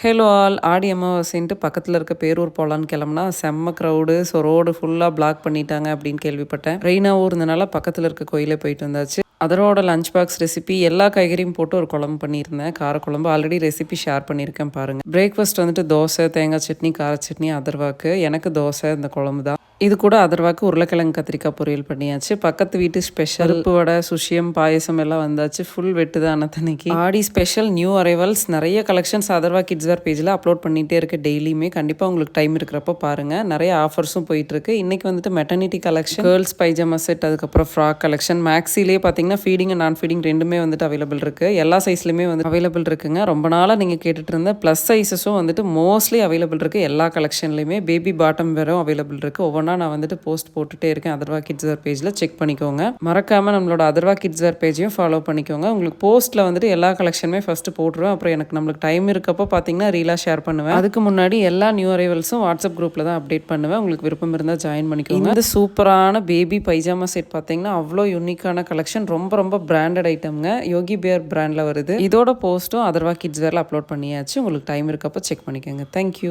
Hello all ஆடி அமாவாசைன்ட்டு பக்கத்தில் இருக்க பேரூர் போகலான்னு கிளம்புனா செம்ம க்ரௌடு. ஸோ ரோடு ஃபுல்லாக பிளாக் பண்ணிட்டாங்க அப்படின்னு கேள்விப்பட்டேன். ரெயினாகவும் இருந்தனால பக்கத்தில் இருக்க கோயிலே போயிட்டு வந்தாச்சு. அதரோட லஞ்ச் பாக்ஸ் ரெசிபி எல்லா காய்கறியும் போட்டு ஒரு குழம்பு பண்ணியிருந்தேன். காரக்குழம்பு ஆல்ரெடி ரெசிபி ஷேர் பண்ணியிருக்கேன் பாருங்கள். பிரேக்ஃபாஸ்ட் வந்துட்டு தோசை, தேங்காய் சட்னி, கார சட்னி, அதர்வாக்கு. எனக்கு தோசை இந்த குழம்பு தான். இது கூட அதர்வாக்கு உருளைக்கிழங்கு கத்திரிக்காய் பொரியல் பண்ணியாச்சு. பக்கத்து வீட்டு ஸ்பெஷல் பருப்பு வடை, சுஷியம், பாயசம் எல்லாம் வந்தாச்சு. ஃபுல் வெட்டு தான் அன்னத்தன்னைக்கு. ஆடி ஸ்பெஷல் நியூ அரைவல்ஸ் நிறைய கலெக்ஷன்ஸ் அதர்வா கிட்ஸ் வேர் பேஜில் அப்லோட் பண்ணிகிட்டே இருக்கு டெய்லியுமே. கண்டிப்பாக உங்களுக்கு டைம் இருக்கிறப்ப பாருங்கள். நிறைய ஆஃபர்ஸும் போயிட்டு இருக்கு. இன்னைக்கு வந்துட்டு maternity collection, girls pyjama set, அதுக்கப்புறம் ஃப்ராக் கலெக்ஷன். மேக்ஸிலேயே பார்த்தீங்கன்னா ஃபீடிங் அண்ட் நான் ஃபீடிங் ரெண்டுமே வந்துட்டு அவைலபிள் இருக்கு. எல்லா சைஸ்லையுமே வந்து அவைலபிள் இருக்குங்க. ரொம்ப நாளாக நீங்கள் கேட்டுட்டு இருந்த ப்ளஸ் சைஸஸும் வந்துட்டு மோஸ்ட்லி அவைலபிள் இருக்கு. எல்லா கலெக்ஷன்லையுமே பேபி பாட்டம் வேறும் அவைலபிள் இருக்கு. ஒவ்வொன்றா நான் வந்துட்டு போஸ்ட் போட்டுட்டே இருக்கேன் அதர்வா கிட்ஸ் வேர் பேஜில். செக் பண்ணிக்கோங்க. மறக்காம நம்மளோட அதர்வா கிட்ஸ் வேர் பேஜையும் ஃபாலோ பண்ணிக்கோங்க. உங்களுக்கு போஸ்ட்டில் வந்துட்டு எல்லா கலெக்ஷனுமே ஃபஸ்ட்டு போட்டுருவேன். அப்புறம் எனக்கு நம்மளுக்கு டைம் இருக்கப்போ பார்த்தீங்கன்னா ரீலாக ஷேர் பண்ணுவேன். அதுக்கு முன்னாடி எல்லா நியூ அரைவல்ஸும் வாட்ஸ்அப் குரூப்பில் தான் அப்டேட் பண்ணுவேன். உங்களுக்கு விருப்பம் இருந்தால் ஜாயின் பண்ணிக்கோங்க. இந்த சூப்பரான பேபி பைஜாமா செட் பார்த்தீங்கன்னா அவ்வளோ யூனிக்கான கலெக்ஷன். ரொம்ப ரொம்ப பிராண்டட் ஐட்டம்ங்க. யோகி பியர் பிராண்டில் வருது. இதோட போஸ்ட்டும் அதர்வா கிட்ஸ் வேரில் அப்லோட் பண்ணியாச்சு. உங்களுக்கு டைம் இருக்கப்போ செக் பண்ணிக்கோங்க. தேங்க்யூ.